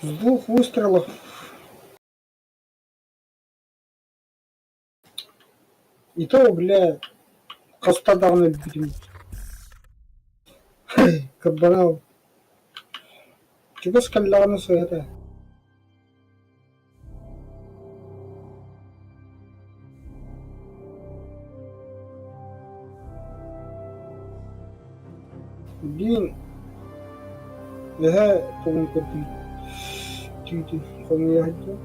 С двух выстрелов. И то, бля, костадавно битим. Кабанал. Чего скандално все это? Блин, я помню, как ты помню.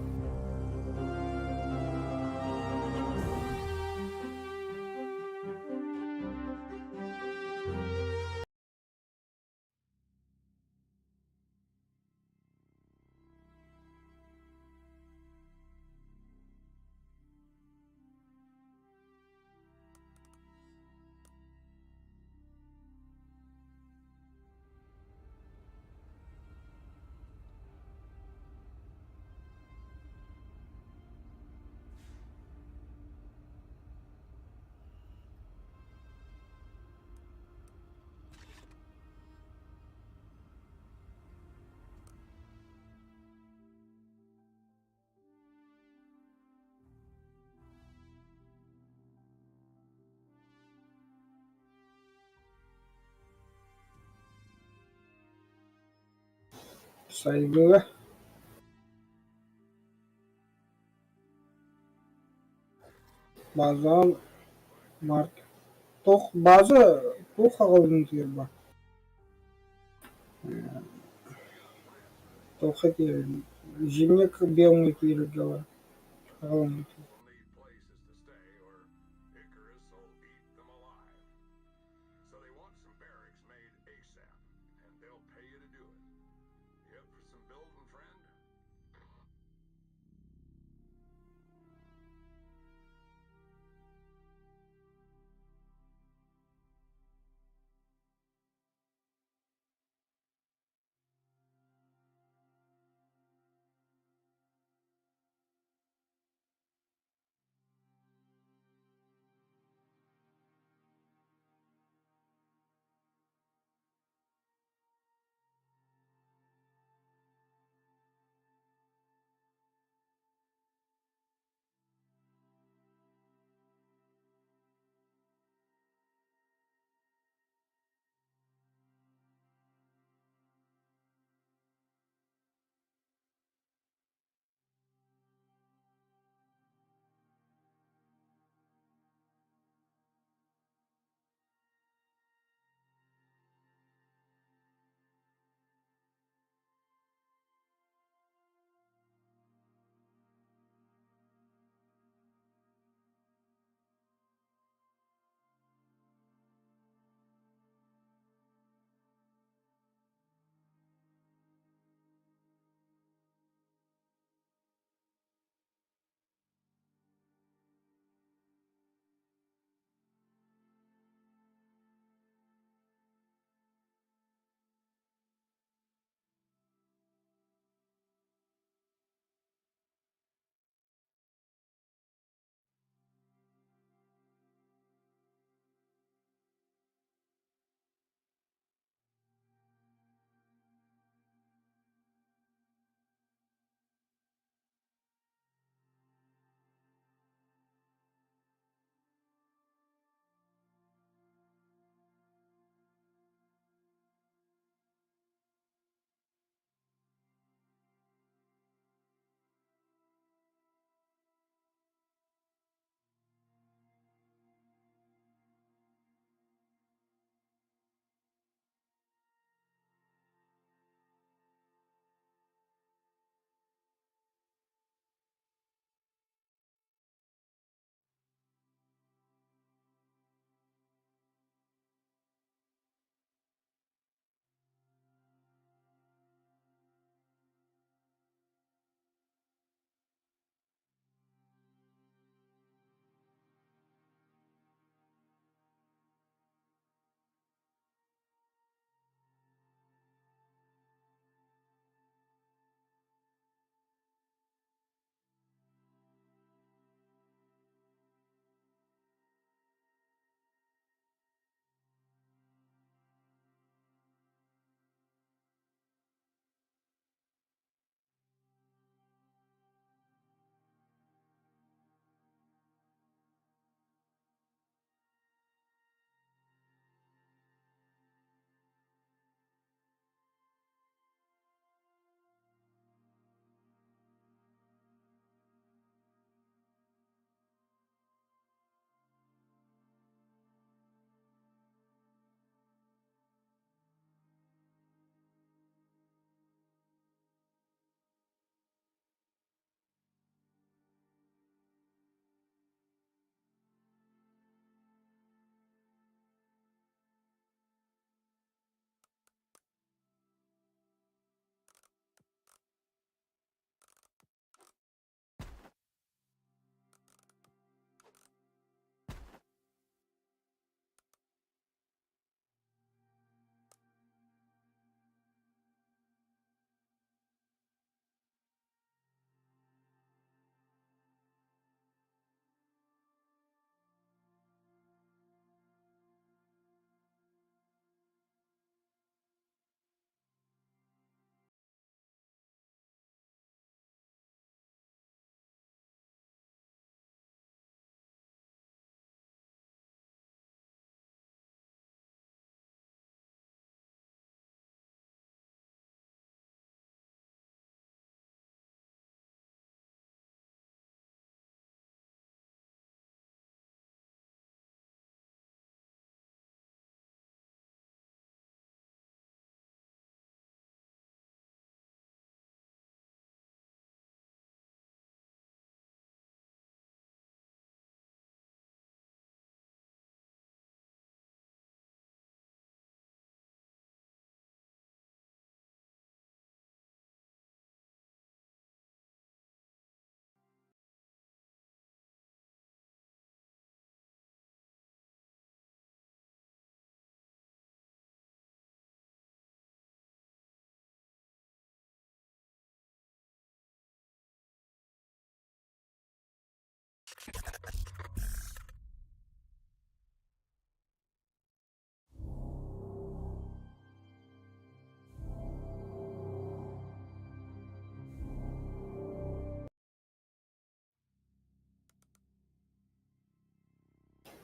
Saygı, bazen var. Bazı bu kağıdın diyor bak. Toh diyor. Jimmy белый переговор.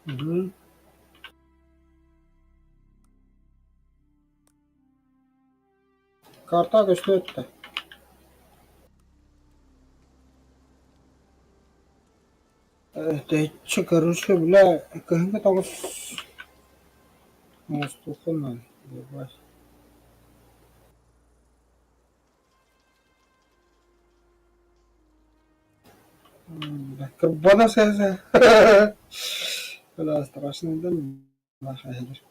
Мгм. Карта что это? Это че, короче, бля, как там стухана, ебать. Бля, карбона сеса. Бля, страшно, да? Нахуй.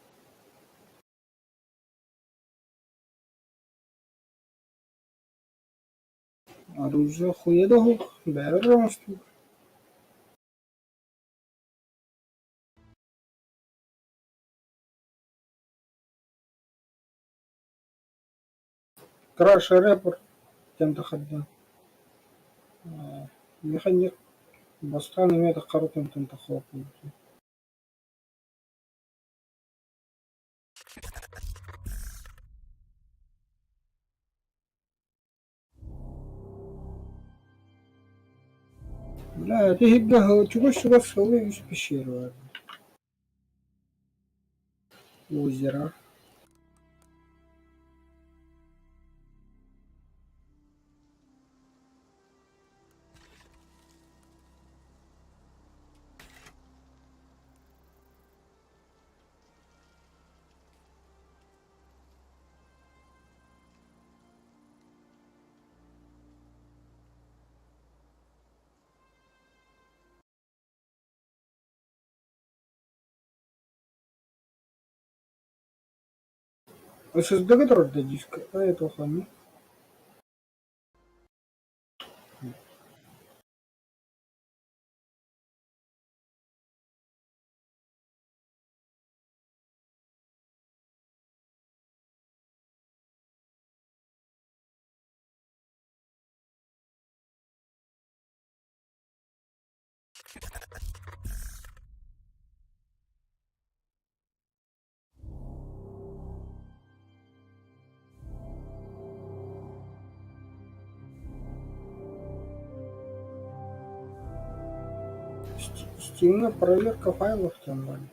Оружие хуедо, бәрі что? Краш рэпер, тем-то ходил. Механик, басқан емеді қару тем-то хлопнул. Бля, ты хибга, чего сховы из пещеры? Озеро. SSD который до диска, а это хлам. Стильная проверка файлов там, блин.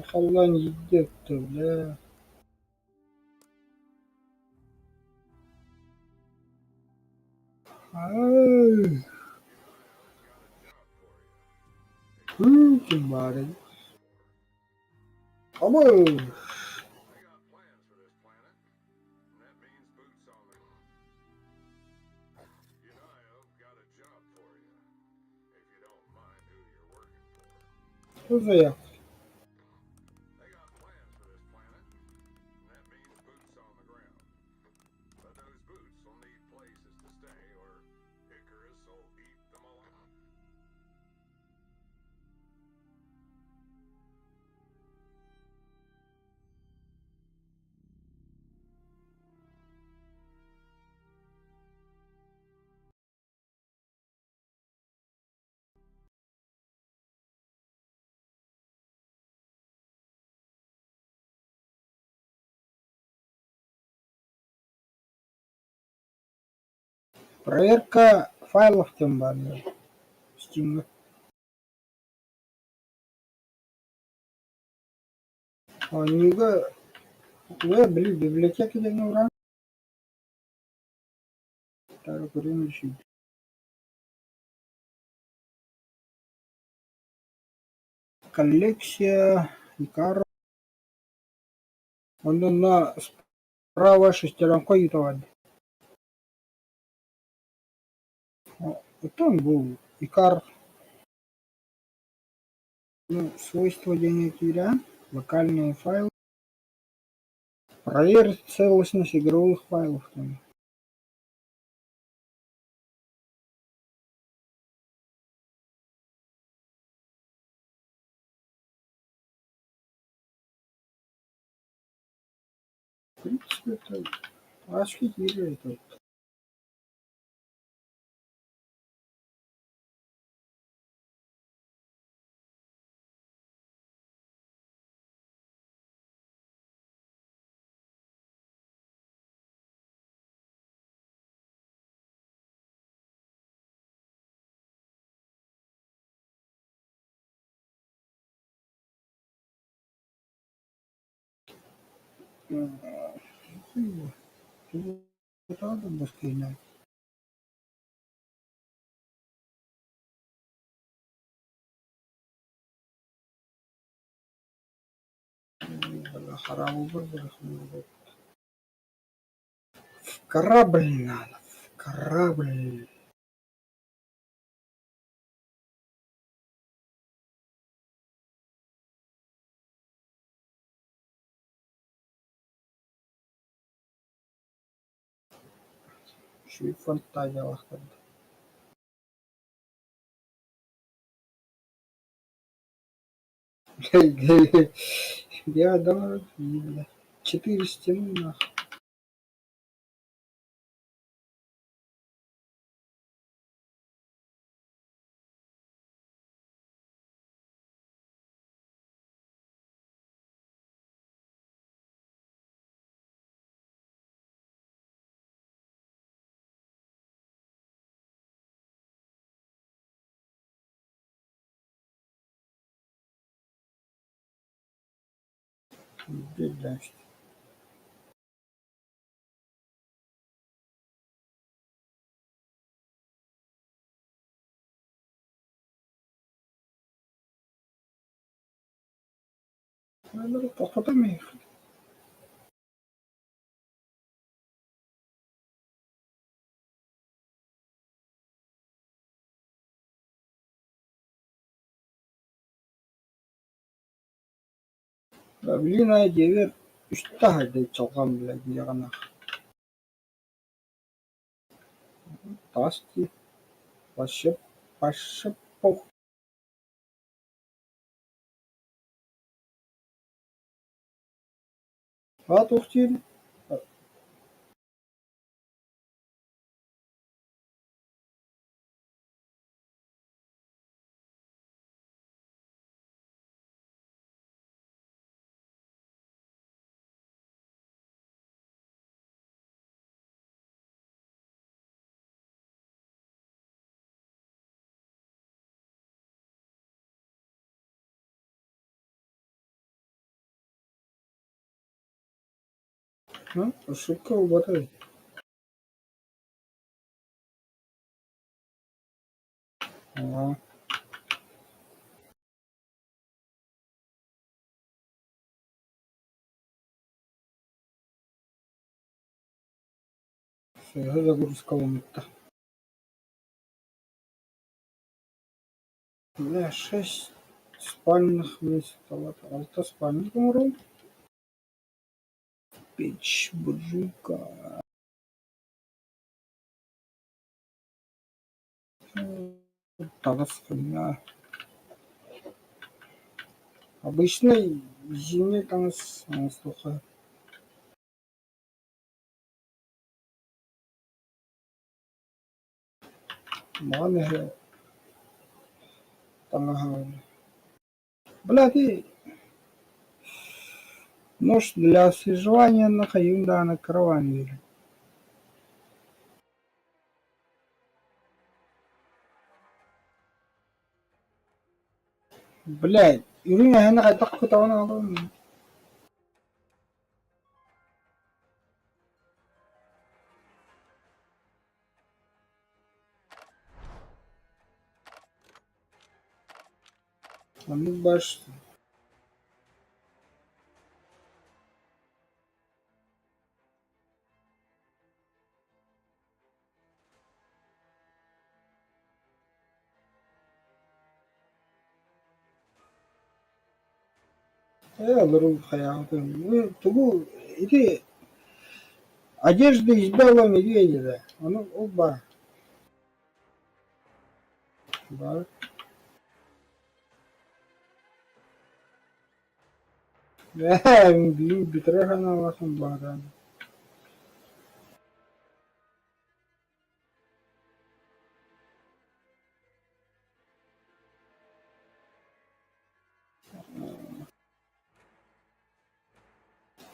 Халлань едет-то, бля. Ай, бары. Омой. Что за я? Проверка файлов тем более. Steam. Нига, блин, библиотеки не уран. Так, время еще. Коллекция, Икар. Он на справа шестеренкой товар. Там был Икар. Ну, свойства генератора, локальные файлы. Проверить целостность игровых файлов. Там. В принципе, это ашки кири это. Правда, баскетбол. Харам выбор. Корабль надо. Корабль. Şu фантазия вахтанды. Я давай, 4 стены нахуй. Беда. Надо походами. Блин, а девер. Üçte halde çalgan bile diyana. Tasti. Başıp. Başıp. Ha tuhtil. Ha? Ошибка у батареи. Ага. Все, загрузка умыта. Бля, 6 спальных мест. Вот, алты спальник умру. Печь, буржуйка. Тагыс хуйня. Обычно зимний таңыз аңыстуқы. Маған әрі таңға. Блядь, нож для освежевания на Hyundai на караване. Блядь, юрина хана қайтақ күтауына алам. Оны баш. Алырым хаятым. Тугу иди одежда из белого медведя. Оно оба. bitirirken anlasın bari.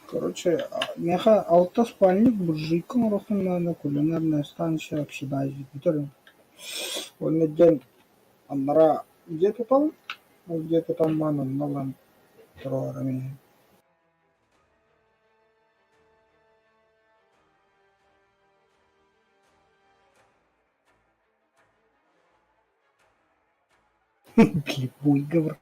Короче, неха автоспальник буржуйком рухна на кулинарная станция общежития. Битер. Он один аннара где-то там манон налан трорами. Клипуй, говор.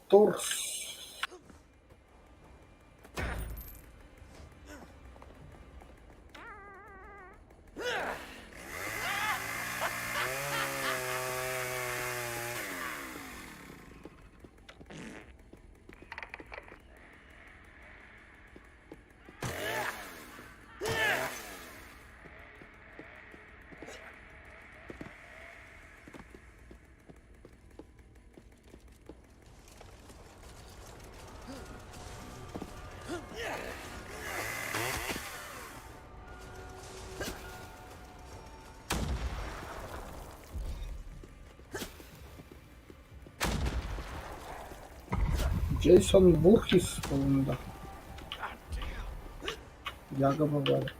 Торс. Джейсон Бурхис, по-моему, да. Яга Бавария.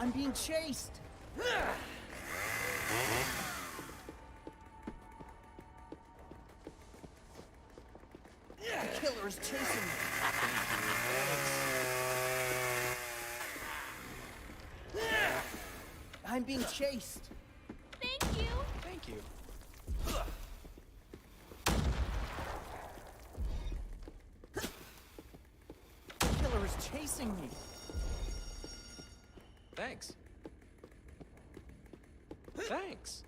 I'm being chased. The killer is chasing me. I'm being chased. Thank you. Thank you. The killer is chasing me. Thanks. Thanks.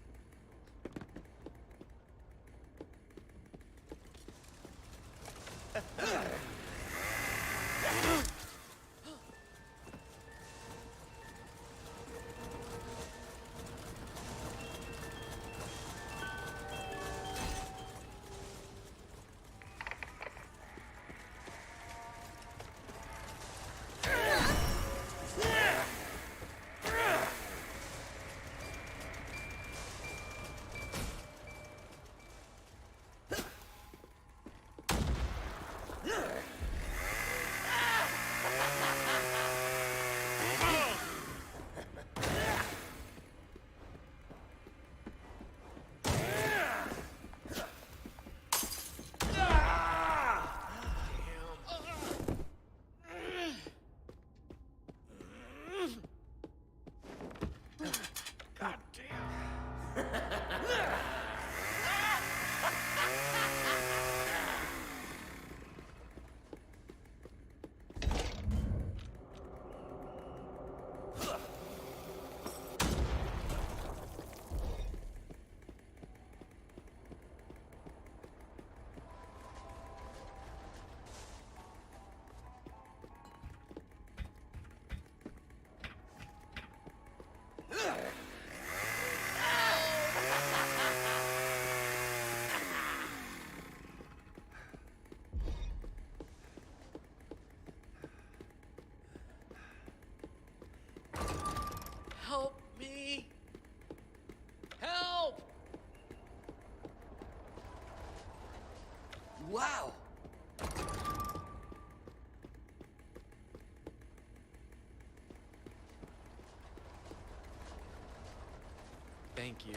Thank you.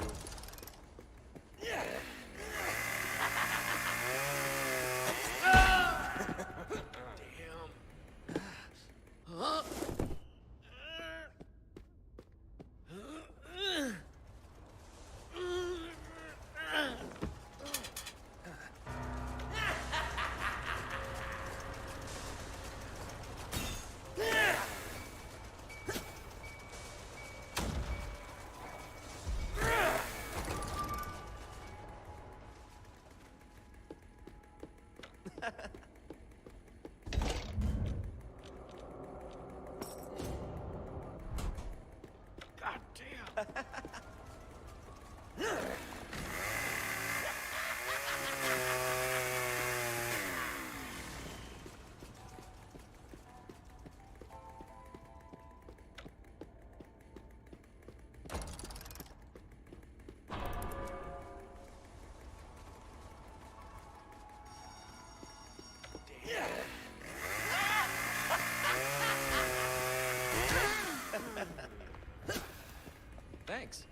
God damn. Thanks.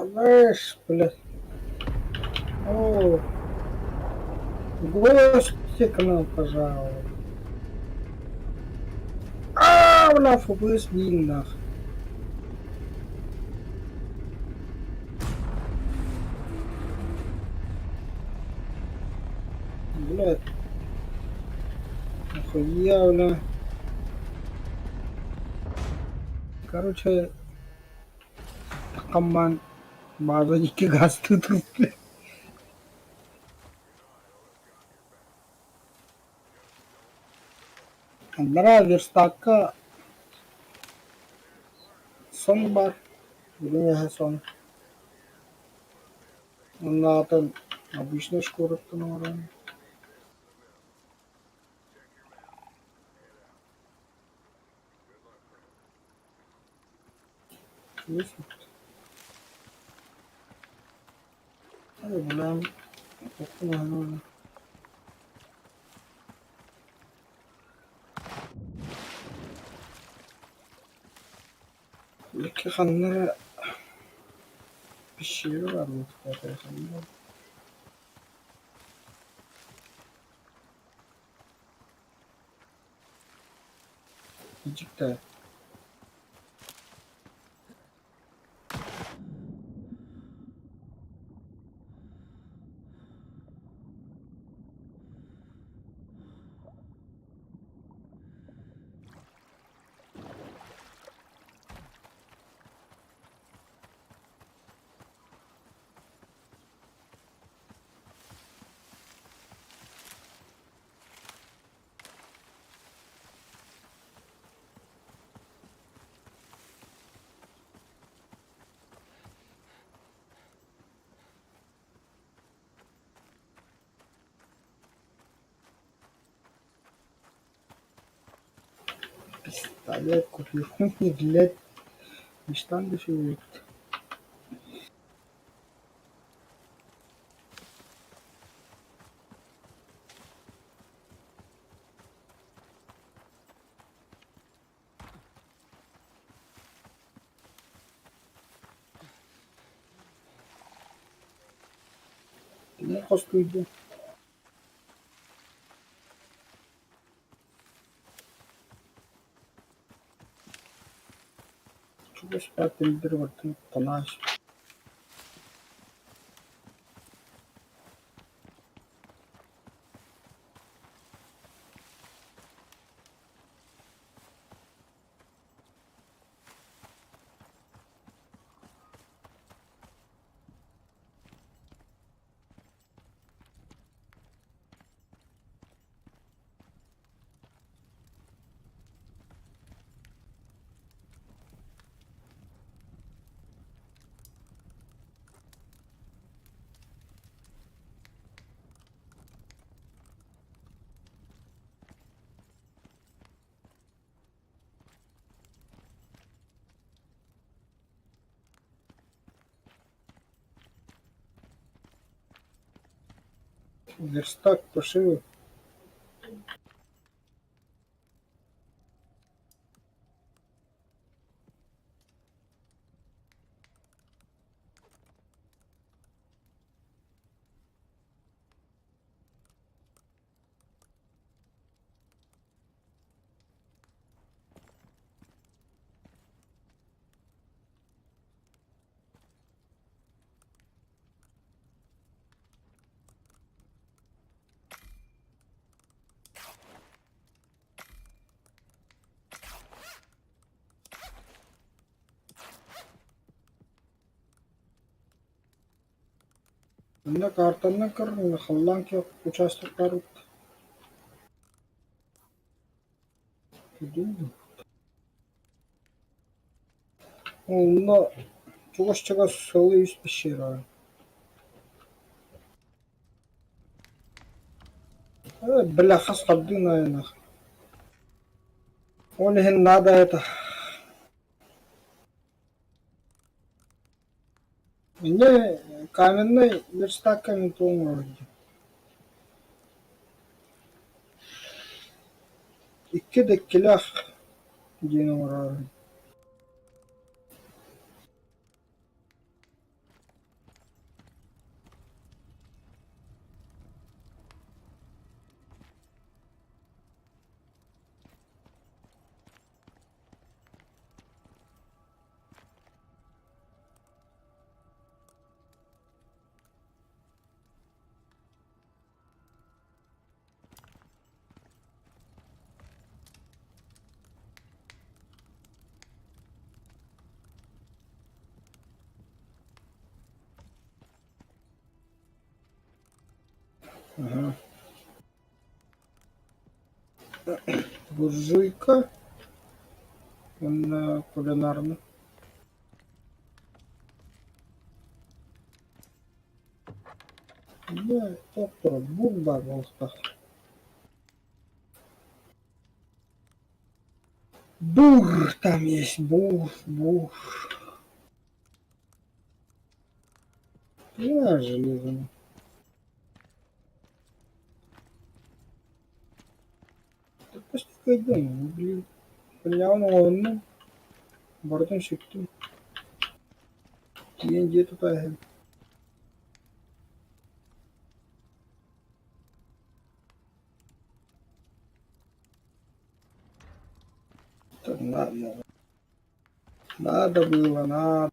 Слышь, блядь. О, гости к нам, пожалуй. Бля, фубыс нах. Блядь, нахуя, бля. Короче, команд базадики гасты тут, блядь. Андра верстака сон бар. Блин, сон. На там обычная шкура-то на уровне. Есть? Ай, бля, похуй. İki kanlara bir şey var mı? Azıcık da пистолет купил. Для мечтан дешевле. Ne kostuydu? Çok ispatlı bir vardı. Tanaş. Верстак пошил. Bunda kartandan kırın. Hallan ki участок değil mi? Onda çok açık solu üst bir şey var. بالأخص قبضين هنا. ولهن هذا это. Ne каменный верстак камень вроде. İki de kilah yine var abi. Ага. Буржуйка. Он кулинарный. Да, доктор Бумба болса. Бур там есть, бур. Я железно. Почти кайдым, блин. Понял, он бардын шектим. Кейін жетіп аяғым. Надо было, надо.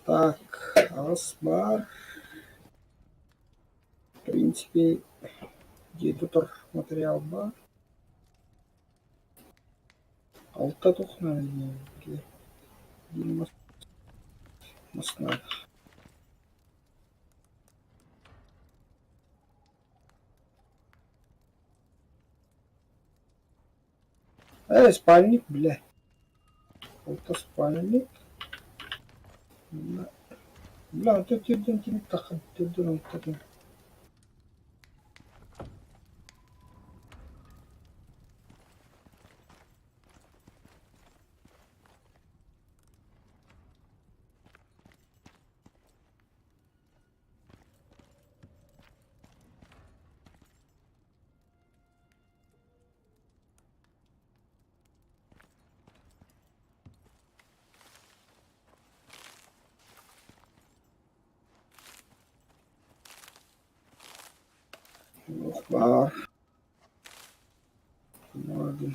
Так, ас бар. В принципе, где тут материал бар. Алта тухна. Масна. Спальник, бля. Алта спальник. Бля, тут тирден тимик тахан. Тирден алтадан. Бар. Ладно.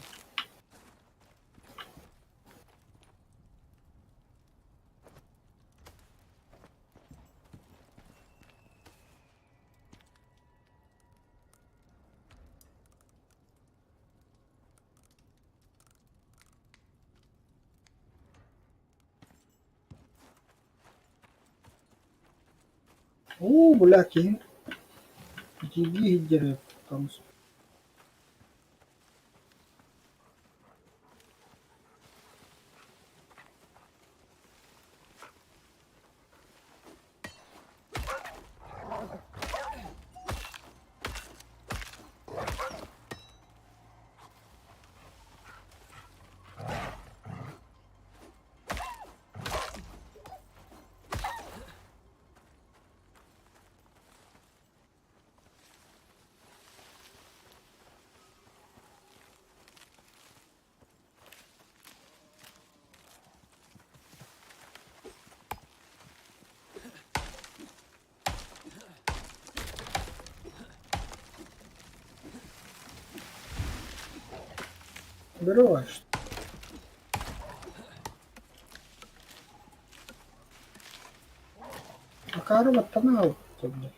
О, бля, кейін. Жиги хиджері тамыз. Береш. А карма танал тобі.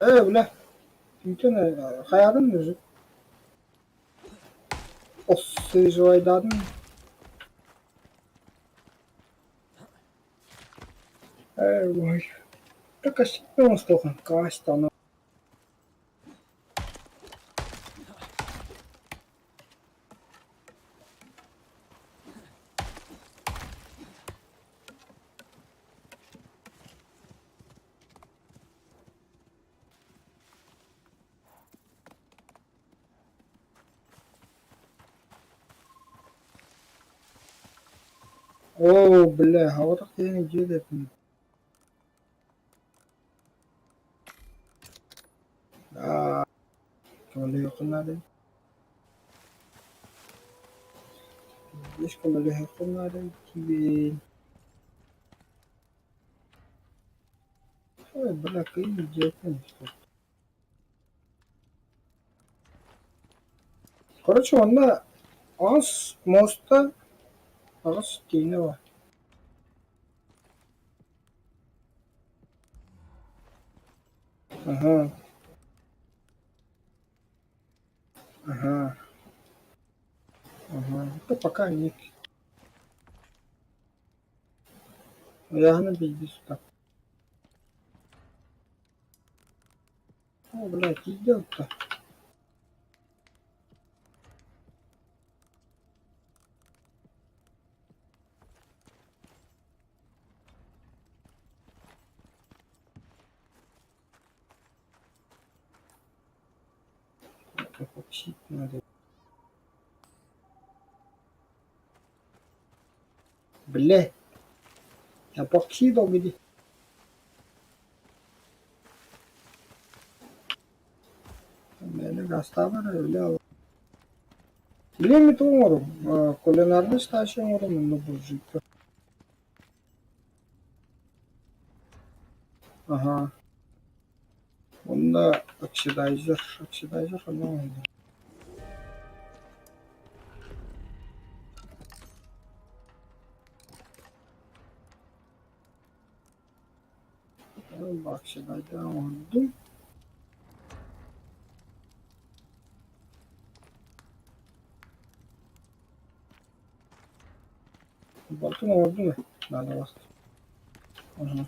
Bля. Bütün hayatın müzik. O sıcıvaydan. Vay. Так ошибка столько. Каштана. О, бля, havada yeni gelip. Aa, şöyle yakınlarda. Лишь böyle yakınlarda gibi. Ой, бля, кайын gelip. Короче, onda az mosta az giyini var. Ага, ага, ага. Это пока нет. Аяғына бейді ұстап. О, блядь, идет-то. Как учить надо. Блядь, я покидал где. Beni gastavara öyle al. Limit umarım. Kulinarny stasiun umarım no burjito. Aha. Bunda oxidizer falan oldu. Oxidizer oldu. Bakın oldu mu? Bana bak. Aha.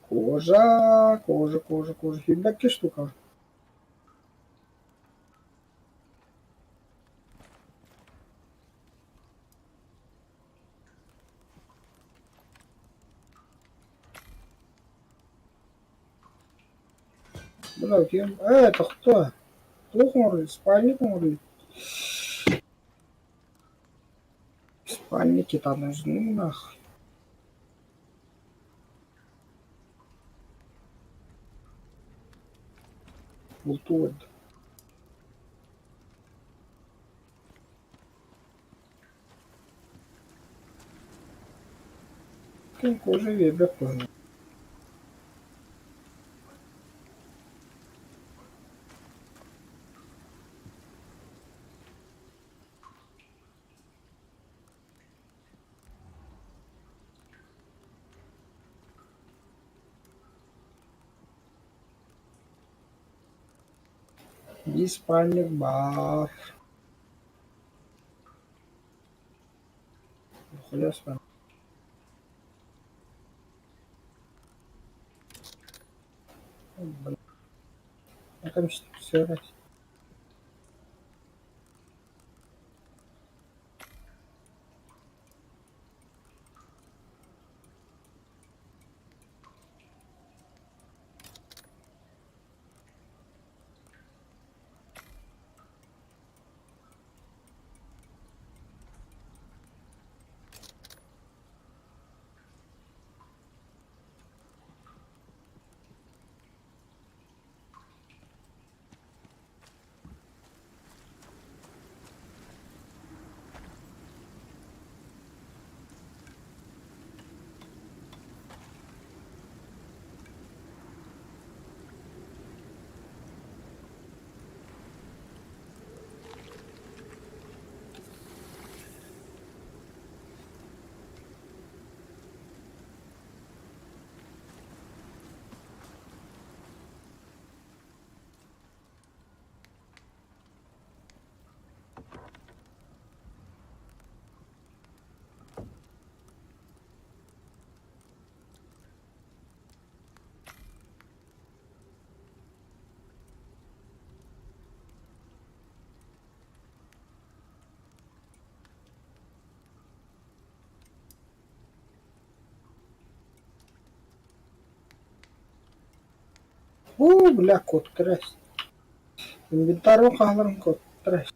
Кожа. Фидбэки штука. Бля, кем? Это кто? Плохо умрли? Спальник умрли? Спальники-то нужны нахуй. Бултует. Кем кожа вебер тоже. И спальник бар. Хуясно. Блин, а там что, все раз. Бля, кот крась. Инвентарь калырым кот крась.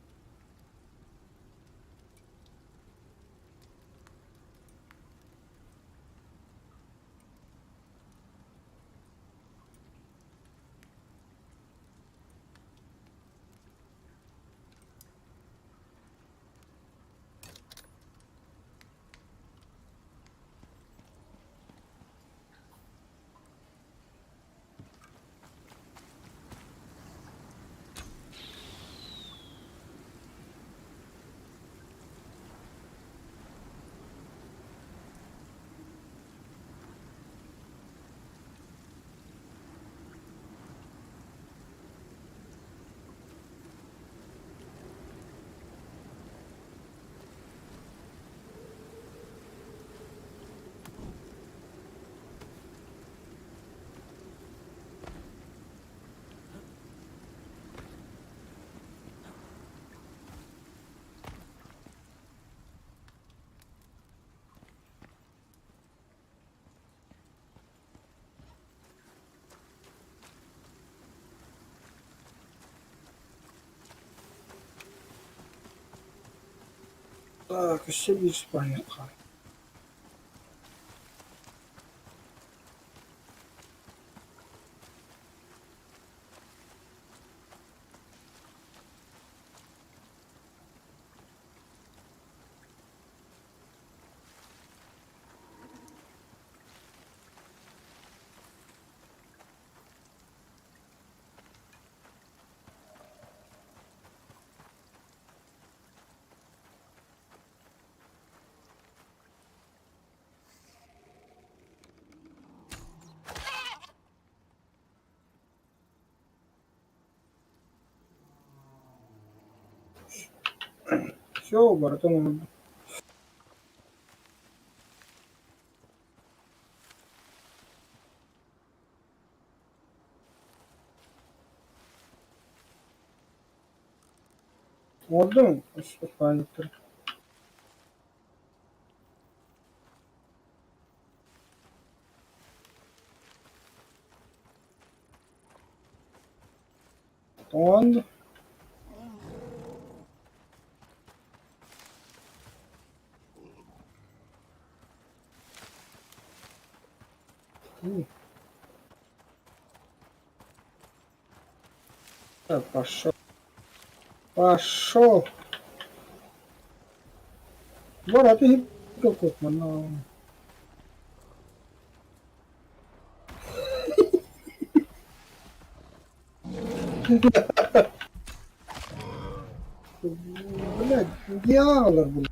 Так, ще більш спальника. Все, братан. Oldu mu? Spalnikler. Oldu. Так, пошел. Пошел. Вот, а ты какой манал. Блядь, дьявол, блядь.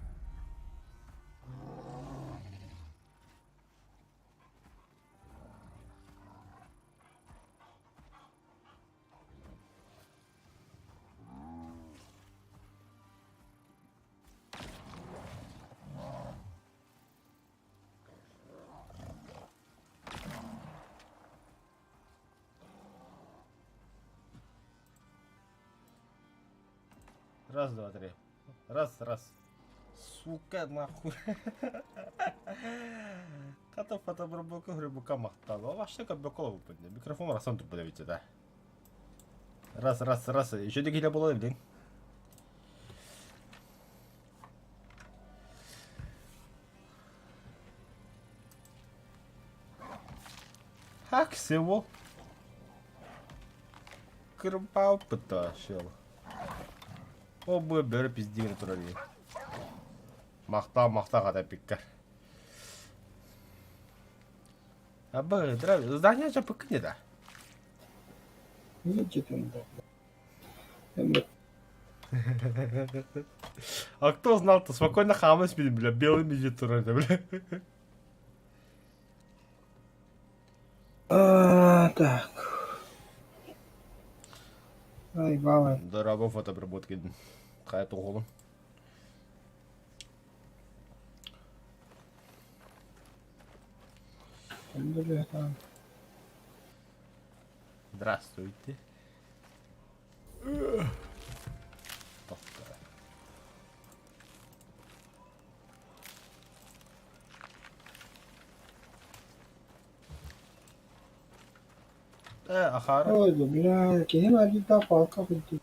Раз, два, три. Раз, раз. Сука, нахуй. Като фотобробоку грибука махтало. А що как бокова випадне? Мікрофон раз сам тут подивіться, да. Раз, раз, раз. Еще декілька було, блін. Хак всего. Кырпау потащил. О, bu böyle pizdiğini turarıyor. Махта kadar pikkar. Абы, здание же пыкни, да. Иди ты, блядь. А кто знал-то? Спокойно хамы спидим, бля, белыми дитурами, бля. Так. Ай, бава. Дорого фотообработки. Какая то голым. Алхамдулилlah, там. Здравствуйте. Ахара. Ой, да, бля, кинем один та палка хоть.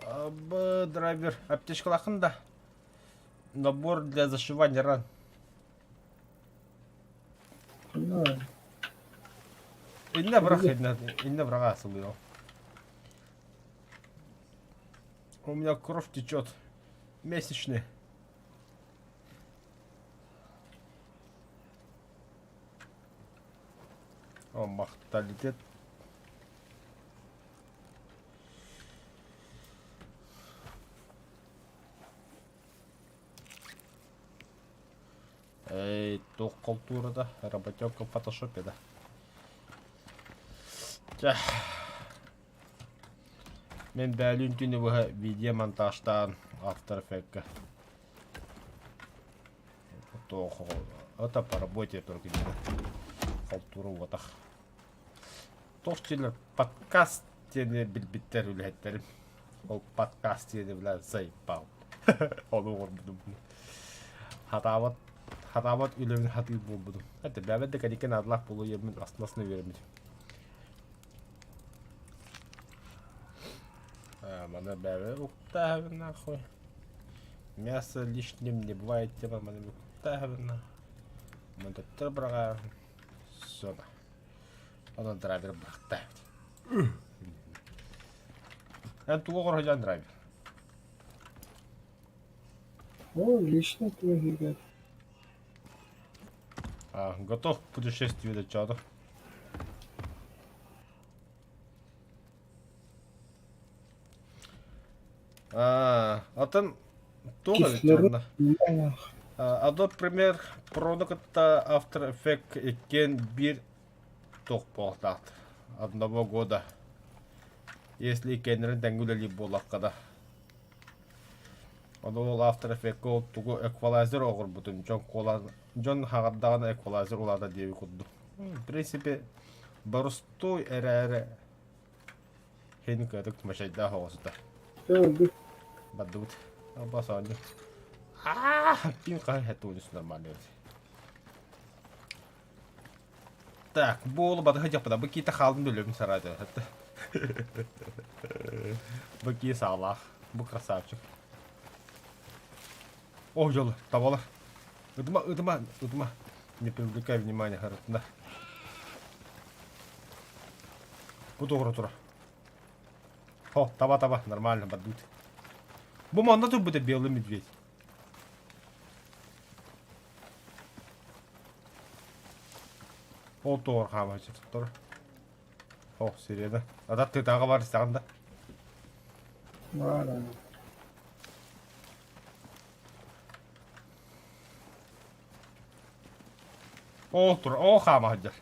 Абы, драйвер. Аптечка лахында. Набор для зашивания ран. Да. Инна врага асылıyor. У меня кровь течет. Месячный. О, махталитет. Эй, тоқ культурада, работёка в фотошопе, да. Мен бәлін түні бұға видео монтажтан After Effects. Это по работе только не культуру вот так. Тоқтилер подкаст тені білбіттер үләттерім. Ол подкаст тені білән зайпау. Оны орбудым. Хатават үлемін хатыл болбудым. Әті бәбәді кәдекен адлақ болу емін астынасыны веремеді. Мана бәве уктахы нахуй. Мясо лишним не бывает, тема мана уктахы нахуй. Мана тырбрага. Сона. Она драйвер брахтахы. Я тугор ходжан драйвер. О, лично твой ребят. Готов к путешествию до чада. Атын туга Кислород. ведь. Адот пример продукта After Effects экен бир тох болтат. Одного года. Если кенерин тәңгүләли болаққада. Оны ол After Effects ол тугу эквалайзер оғыр бұтын. Джон хағаддағына эквалайзер олада деуі құдды. В принципе, барыстой әрі хен көдік мәшайда хоғысыда. Öldü. Баддут. Басанды. Пин қай хәтті ойнысы нормально өте. Так, болы бады хәжаппада. Бұл кейті қалдың бөлігін сарайды. Бұл кей сағлақ. Бұл красавчик. О, жолы, табалар. Ыдыма. Не привлекай внимания, харытында. Бұл тоғыры тұра. О, таба, нормально, баддут. Бұл маңда тұр бұда белый медведь. Ол тоғыр қама жетіп тұр. О, сирена. Адат тағы бар істағанда. Var abi. О, тұр, о, қама хаджар.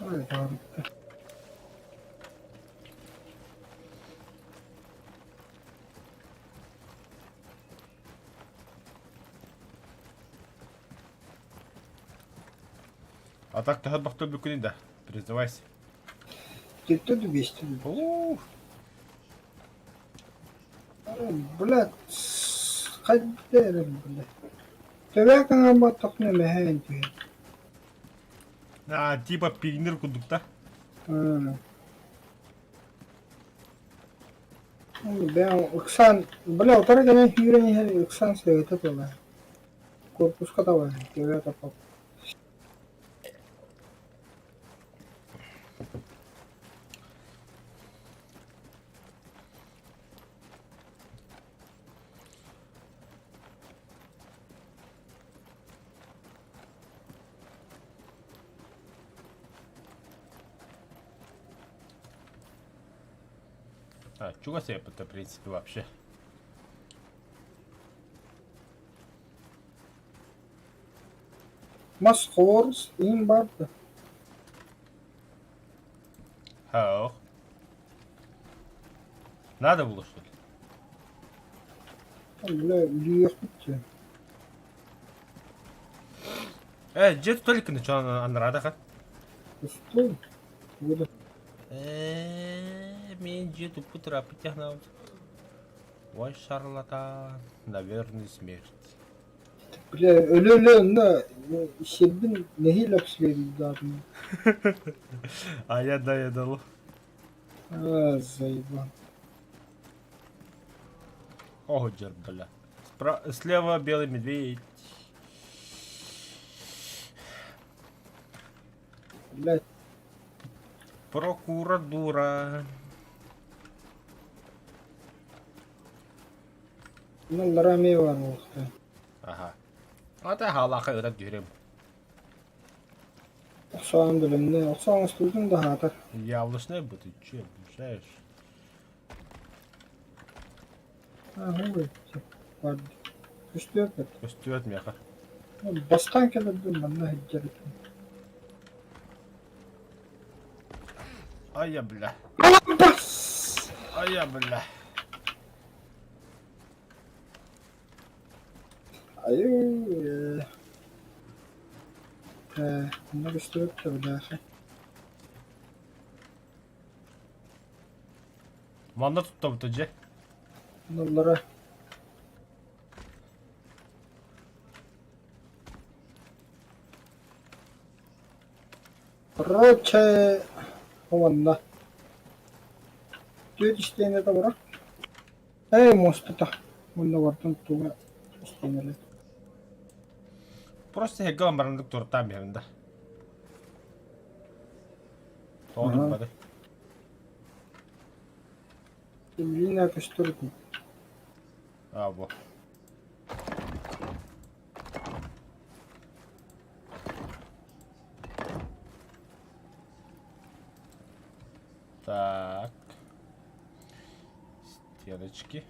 Ay harika. А так ты отбахту бюкуни, да. Признавайся. Ты тут 200. Ух. Блядь. Қайдерім, блядь. Төбәкіңа батықны мәхәйін түйен. Типа пигнер кудукта. Ben ıksan, bile otara gelen yüreğini her ıksan sevete dolar. Korpus kata var, göğe kapak. Чего себе это, в принципе, вообще? Maskors in vardı. Хаух. Надо было, что ли? Bile büyük bitti. Джет только начал анрада, Üstü. Burada. Мен жету путра потягнал. Ой, шарлатан. Наверное, смерть. Bile ölü önünde şerbin nehi lapsleri zaten. А я доедал. Заебан. О, джер, бля. Слева белый медведь. Блядь. Прокуратура. Bunlara mey var bu vakti. Ага. Ата халаха öğret görüm. Okşağın bölümünde. Okşağın üstüydüm daha atar. Yanlış ne bu? Чем? Знаешь? Ha, bu vardı. Üstü yok et. Üstü ötmeye kar. Baskan kelebdim ben ne hicret. Ay ya billah. Bas! Ay ya billah. Ayy. Bunlar üstü yok da bir daha. Manda tuttu bu tacı. Bunlara. Короче, вон на. Düet işleyene de bırak. Ey mostuta. Bunda vartan tuğla işleyeneler. Просто хегган барандык туртаан биһэмдэ. Тоодур Ага. бады. Линия көстөрүп. Бу. Так. Стеночки.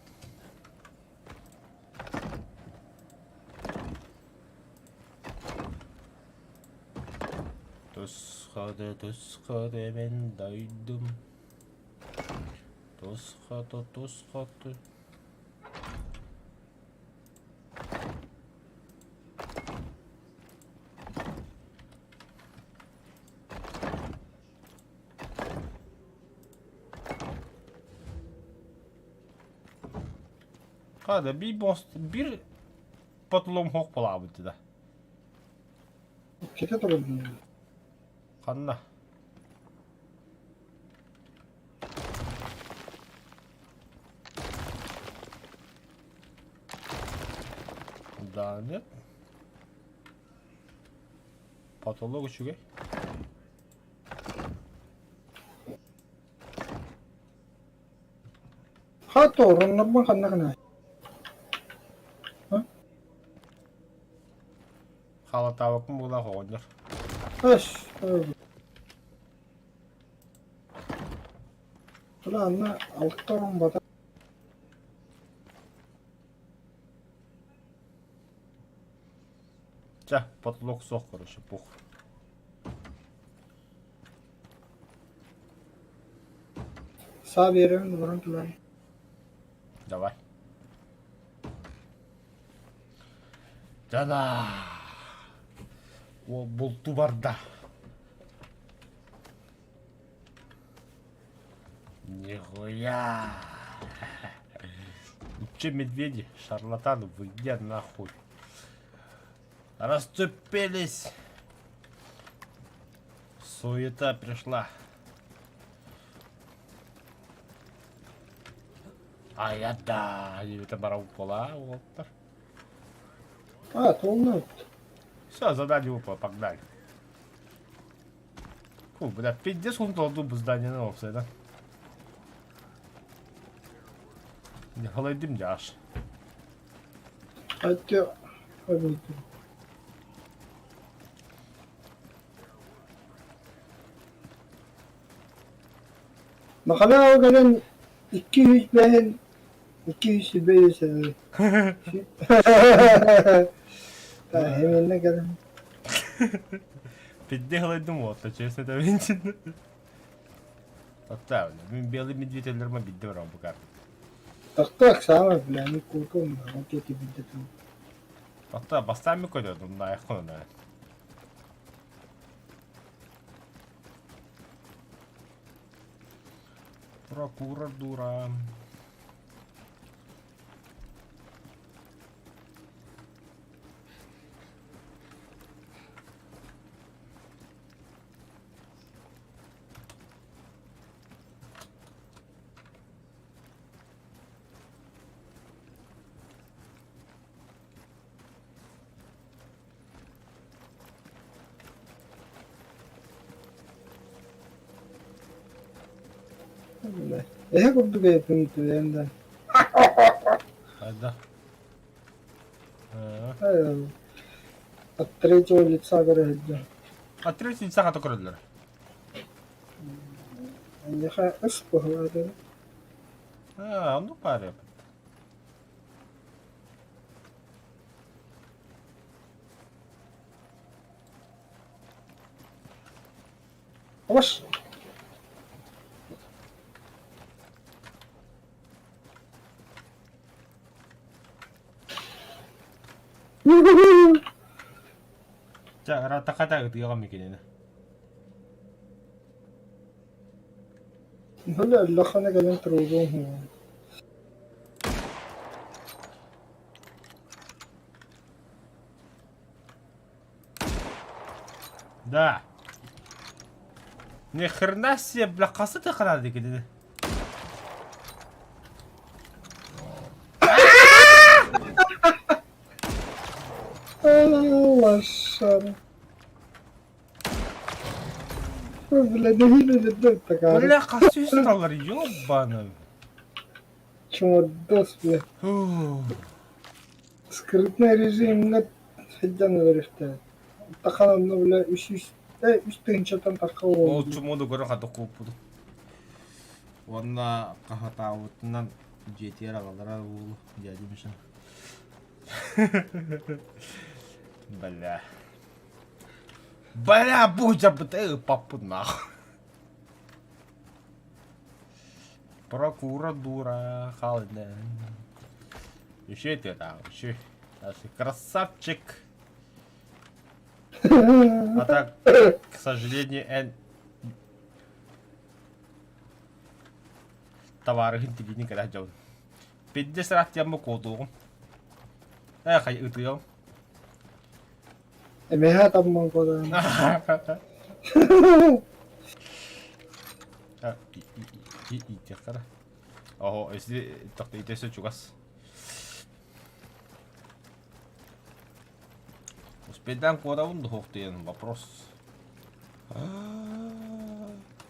Тусхады мен дайдым. Тусхады. Hadi bir patulum hok pala bitti de. Kete durun. Kanna. Daha ne? Patolog uçuyor. Hatta oranlarman kanna. Хала тавакын була хоонер. Эш. Ана алттан бата. Жа, потолок соқ, короче, пух. Sağ bir yere mi vuran? Давай. Жана. О, болту бар да. Нихуя. Че медведи, шарлатаны, вы где нахуй? Расцепились. Суета пришла. А я да, это барау пола, вот. А, толно. Все, задание выпало, погнали. Фу, бля, 50 секунд oldu bu zdaniyeden olsaydı. Yakalaydım ya aş. Hadi. Hadi. Makala o gelen 200 ben 200 500 hemen ne gelen. Пизде yakalaydım o atla, честно это винчин. Hatta ben belli medved ellerime biddi var bu kadar. Tak sama bilen korkum var. O keti bitti. Hatta bastan mı koydum da ayak konuda. Прокуратура. Kurduk yapımı yandan. Hadi. От третьего лица говорит. А третий лица хата короллер. Я испугался. Ну паре. Hoş. 자, 라타카다 어디가 갑니까? هلا اللي خلنا قاعدين تروحون Да. Ни хрена себе, бля, касы ты крадик иди. бля, не видели, да, такая. Бля, кассюсталар, ёбаный. Чумодос, бля. Фу. Скрытный режим, хайдан öğretti. Takanımda bile üstün çatan takı Ол oldu. чумоду көрө хата кууппуду. Онна кахатаабытынан жетер агалара болу дядимишин. Бля. Бля, будя бты папу нахуй. Прокуратура, халден. Еще ты там, еще. Красавчик. А так, к сожалению, товары не когда делал. 50 раз я могу коду. Хай утыл. Emeğe tapman kodan. Идти, кара. Ого, если так ты идешь чугас. Успеем куда он дохтен вопрос.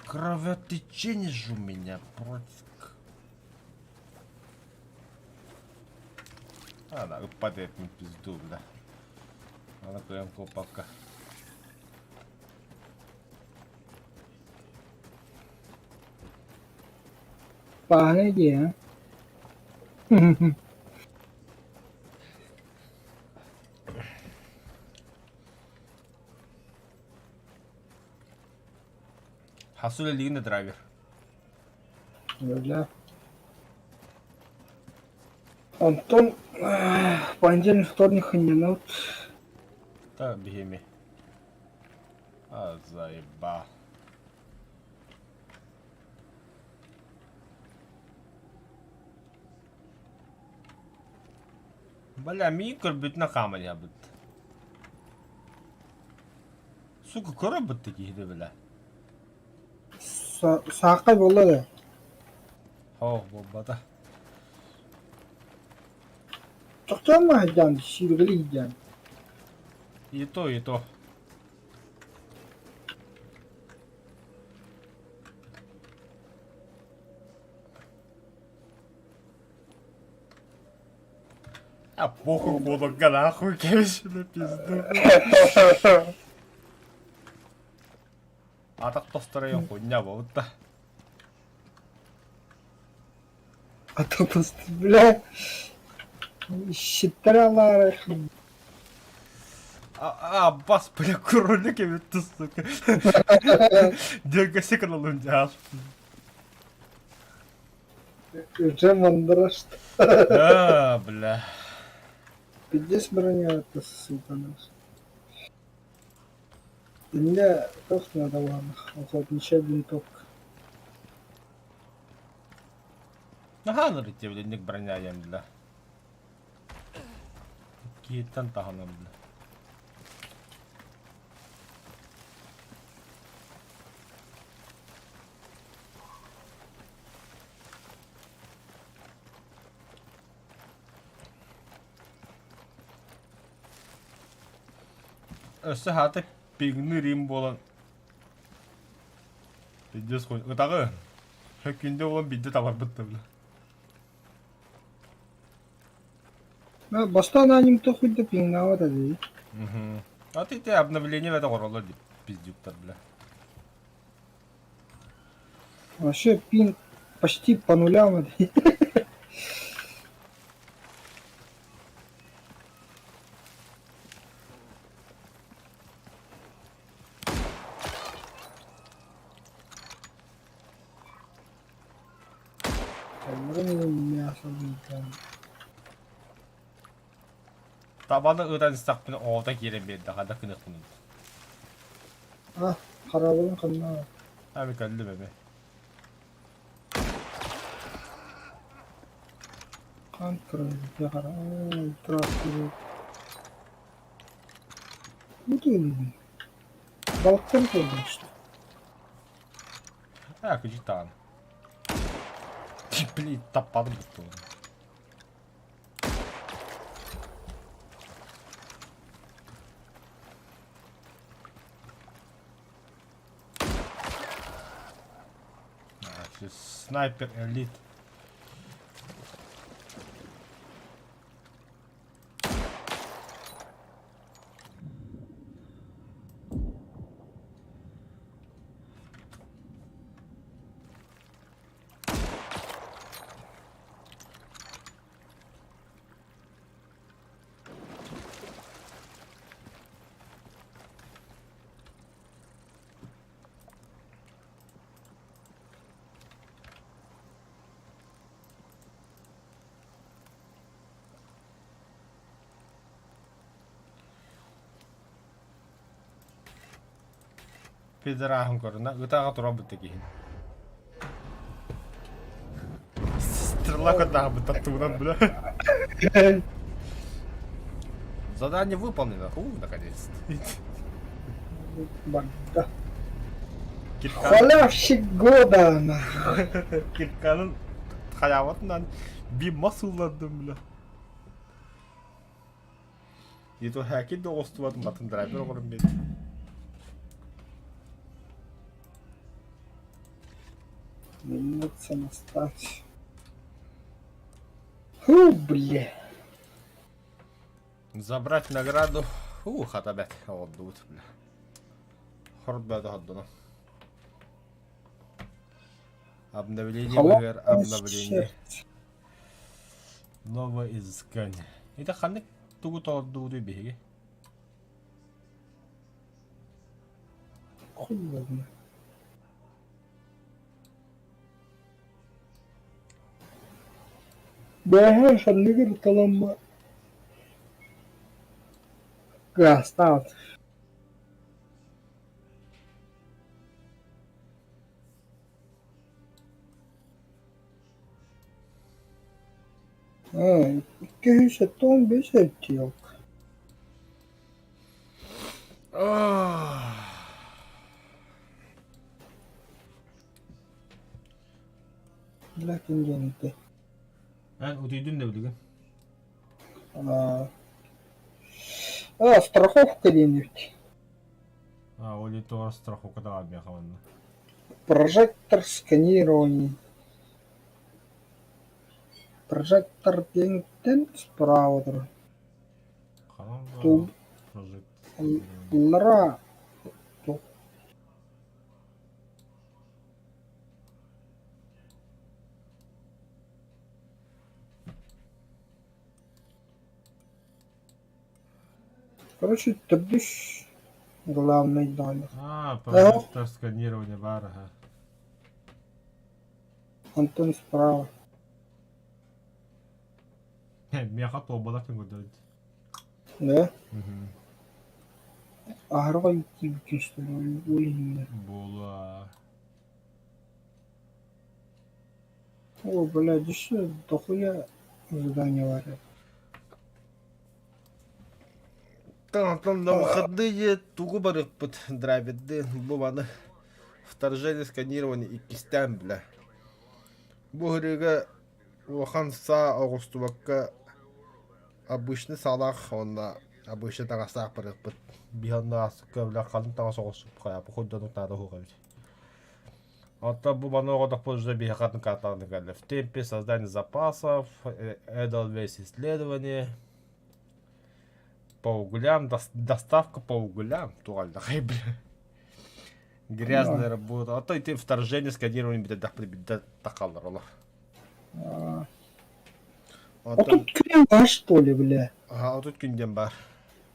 Кровотечение же у меня против. Да, падает мне пизду, да. Надо клемку пока. Bahane diye ha. Хасуля лигный драйвер. Öyle. Антон, понедельник, вторник, не нот. Да, бегеми. А, заебал. Бля, микро бит на камере бит. Сука, көріп бітті кейді бля. Saqay болады. Хоу, бобада. Çoqcan mı həccan? Şirgili həccan. И то, и то. А похуй буду, нахуй, кеш на пизду. А так постараюсь хуйня болта. А то просто, бля. Щитралар. Бас, бля, кролик еметті, сука. Дерга секалалым жаш. Уже мандырашты. Бля. Пиздец броня это, сука, наш. Для тох надо ладно. Охотничья винтовка. Ага, нарыте, бля, ник броня ем, бля. Киеттен таханам, бля. Өсі хаты пигны рим болан. Биддес қой. Ұтағы. Хөкінде болан бидді табар бұтты білі. Баста анонимто хоть да пингнавата, да. А ты обновление в это гороло пиздюктар, бля. Вообще пинг почти по нулям, да. Табаны ыдан стақпын оғда керен берді, қада күні құнын. Ah, қарабылың қанна. Әмі кәлді бәбе. Қан тұрады, қара. Тұрады, тұрады. Bu da öyle. Balıkları koydum işte. Küçük tağın. Блин, таппадым бұтты оны. Снайпер элит. Пидорахын көрінна, ұтаға тұра бұтты кейін. Стрела көтаға бұтты тұғынан бұла. Задание выполнено. Наконец-то. Банда. Халявщик года она. Кирканын хаяватынан bir масылладым бұла. Ето хәкет де қостывадым батын драйвер оғырым беді. Минуться настать. Фу, бля. Забрать награду. Хатабет. Отдут, бля. Хорд бәді отдуна. Обновление ВГР, обновление. Новое изыскание. Это ханник тугу толдуду беги. Холодно. Да, шалигер талама. Гастат. İki ton beş etti yok. Lakin genelde. Ben ödeydin de bilgin. Страховка денег. Оли то страховка да абия хаванна. Прожектор сканирования. Прожектор деньгтен справа тұр. Ту. Лара. Ту. Короче, тадыш главный номер. Прожектор сканирования бар. Антон справа. Меха то была как бы. Да? Агрой типки, что ли, улиня. Была. О, блядь, еще дохуя задание варят. Там на выходные тугу барыппыт драйверды буманы. Вторжение сканирования и кистям, бля. Бугрига Уаханса Аугустубакка обычный салах, он обычный тагасак барыппыт. Биханна көвлä қалын тага соғысып қая, бұқойдан ұтады хуғавит. Атта буманы оғадақ позже бихақатын картаны кәлі. В темпе создания запасов, Edelweiss исследование. По углям, доставка по углям, туалда хай, бля. Грязная работа. А то и ты вторжение сканирование беда такалдар олар. А тут крема, что ли, бля? А тут күнден бар.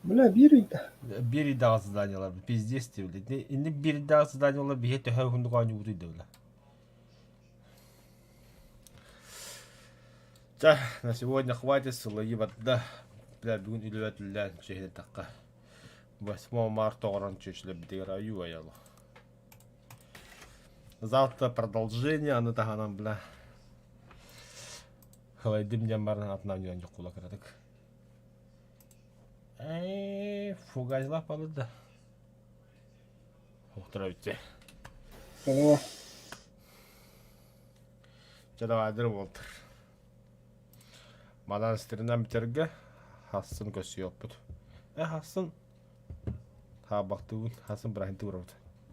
Бля, бери-то. Биридағы заданиялар, пиздец те, бля. Инде биридағы заданиялар бихе төһө хундуға нюутуйды, бля. Так, на сегодня хватит, сылайы бадда. Бүгін үлуәтілден шехді таққа 8 марта оғыран чөшілі бідегер аю аялы. Завтра продолжение, аны тағанан біля. Қалайдым дем барын атынан үйен жоқ құла кірадық. Фугайзлап алыды. Оқтыра өтсе. Жадау әдір болдыр. Мадан істерінен бітерге Хасын көсі өппіт. Хасын. Табақты өн. Хасын бірайынты ұрауды.